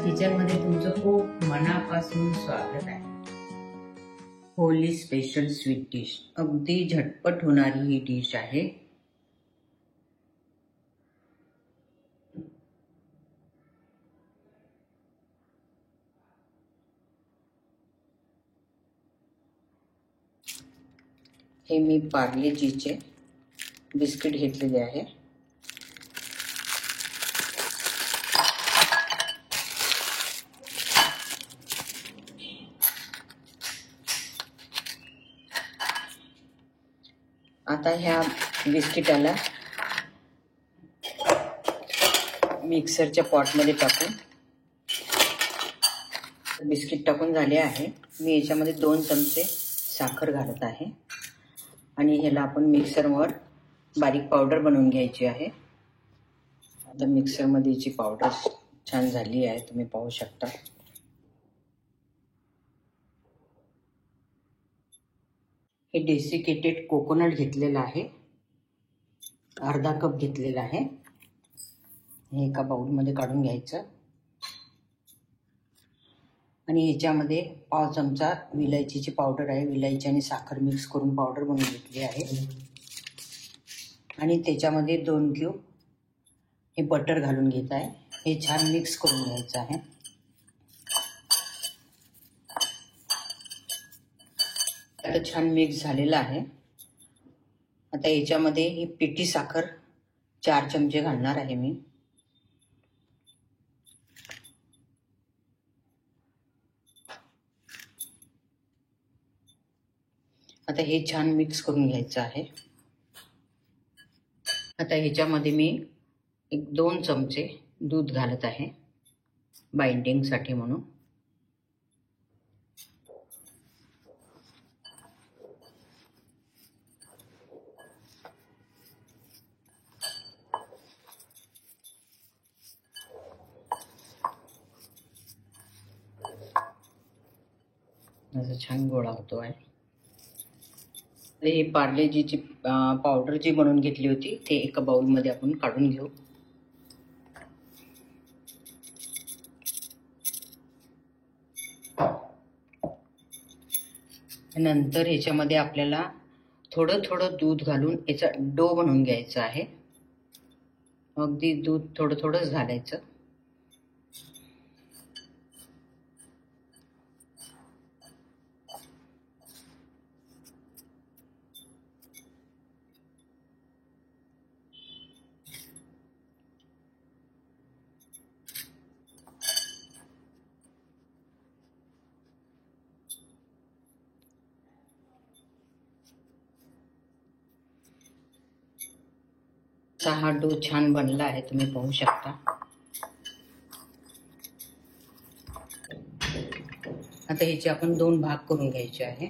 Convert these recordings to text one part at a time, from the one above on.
Kitchen मध्ये तुमचं खूप मनापासून स्वागत आहे। होली स्पेशल स्वीट डिश, अगदी झटपट होणारी ही डिश आहे। हे मी पार्लेजीचे बिस्किट घेतलेले आहे। आता ह्या बिस्किटाला मिक्सरच्या पॉटमध्ये टाकून बिस्किट टाकून झाले आहे। मी याच्यामध्ये 2 चमचे साखर घालत आहे आणि ह्याला आपण मिक्सरवर बारीक पावडर बनवून घ्यायची आहे। आता मिक्सरमध्ये याची पावडर छान झाली आहे, तुम्ही पाहू शकता। हे डेसिकेटेड कोकोनट घेतलेला आहे, अर्धा कप घेतलेला आहे। हे एका बाउलमध्ये काढून घ्यायचं आणि याच्यामध्ये 5 चमचा विलायचीची पावडर आहे। विलायची आणि साखर मिक्स करून पावडर बनवून घेतली आहे आणि त्याच्यामध्ये 2 क्यूब हे बटर घालून घेत आहे। हे छान मिक्स करून घ्यायचं आहे। आता छान मिक्स झालेला आहे। आता याच्यामध्ये ही पिठी साखर 4 चमचे घालणार आहे मी। आता हे छान मिक्स करून घ्यायचं आहे। आता ह्याच्यामध्ये मी 1-2 चमचे दूध घालत आहे बाइंडिंग साठी म्हणून। असं छान गोळा होतो आहे। हे पार्लेजीची पावडर जी बनवून घेतली होती ते एका बाउल मध्ये आपण काढून घेऊ। नंतर ह्याच्यामध्ये आपल्याला थोडं दूध घालून याचा डो बनवून घ्यायचा आहे। अगदी दूध थोडंच घालायचं। हा डो छान बनला आहे, तुम्ही पाहू शकता। आता ह्याचे आपण 2 भाग करून घ्यायचे आहे।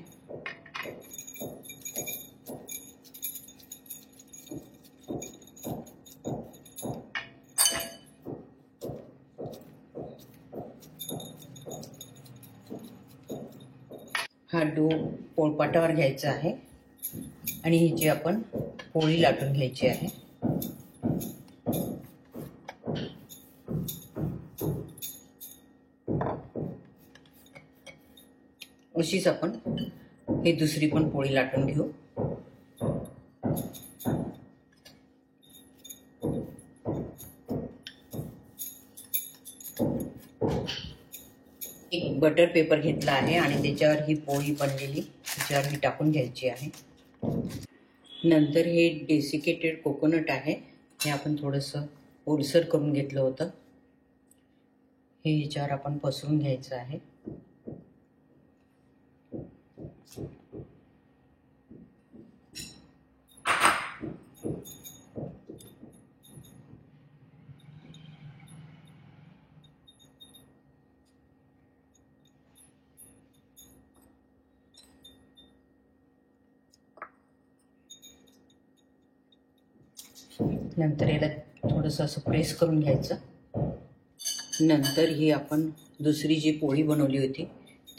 हा डो पोळपाटावर घ्यायचा आहे आणि ह्याची आपण पोळी लाटून घ्यायची आहे। अशीच आपण हे दुसरी पण पोळी लाटून घेऊ। एक बटर पेपर घेतला आहे आणि त्याच्यावर ही पोळी बनलेली त्याच्यावर ही टाकून घ्यायची आहे। नंतर हे डेसिकेटेड कोकोनट आहे, हे आपण थोडंसं ओलसर करून घेतलं होतं। हे याच्यावर आपण पसरून घ्यायचं आहे। नंतर याला थोडंसं असं प्रेस करून घ्यायचं। नंतर ही आपण दुसरी जी पोळी बनवली होती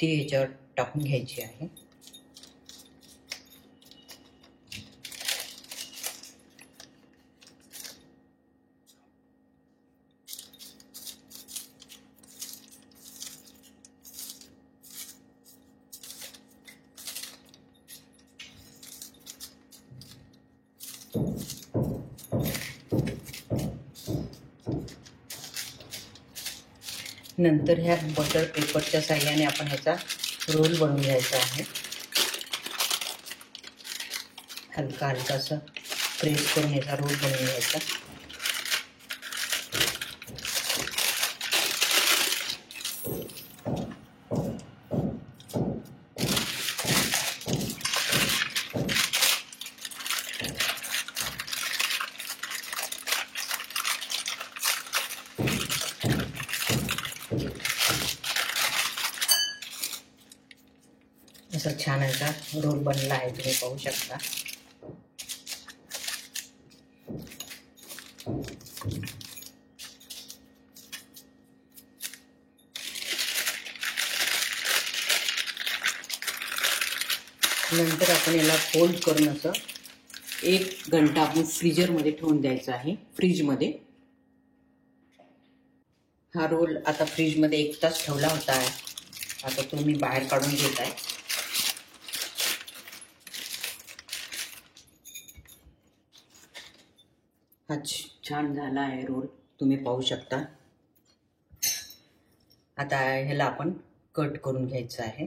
ती ह्याच्यावर टाकून घ्यायची आहे। नंतर ह्या बटर पेपरच्या साहाय्याने आपण ह्याचा रोल बनवून घ्यायचा आहे. हलका हलकासा प्रेस करून ह्याचा रोल बनवून घ्यायचा. असा छान असा रोल बनला आहे, तुम्ही पाहू शकता. नंतर आपण याला फोल्ड करून असं 1 घंटा आपण फ्रीजरमध्ये ठेवून द्यायचं आहे. फ्रीजमध्ये हा रोल आता फ्रीजमध्ये 1 तास ठेवला होता आहे. आता तो मी बाहेर काढून घेत आहे. हा छान झाला आहे रोल, तुम्ही पाहू शकता. आता ह्याला आपण कट करून घ्यायचं आहे.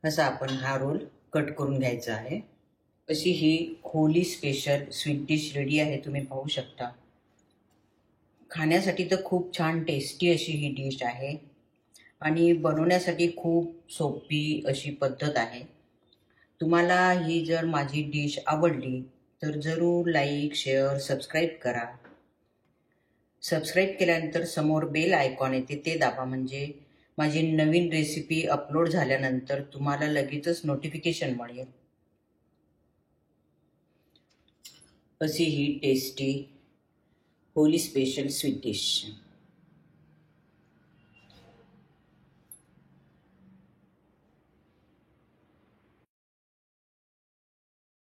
असा आपण हा रोल कट करून घ्यायचा आहे. अशी ही Holi special sweet dish ready आहे, तुम्ही पाहू शकता. खाण्यासाठी तर खूप छान टेस्टी अशी ही डिश आहे आणि बनवण्यासाठी खूप सोपी अशी पद्धत आहे. तुम्हाला ही जर माझी डिश आवडली तर जरूर लाईक, शेअर, सबस्क्राईब करा. सबस्क्राईब केल्यानंतर समोर बेल आयकॉन येते, ते दाबा, म्हणजे माझी नवीन रेसिपी अपलोड झाल्यानंतर तुम्हाला लगेचच नोटिफिकेशन मिळेल. अशी ही tasty Holi special sweet dish.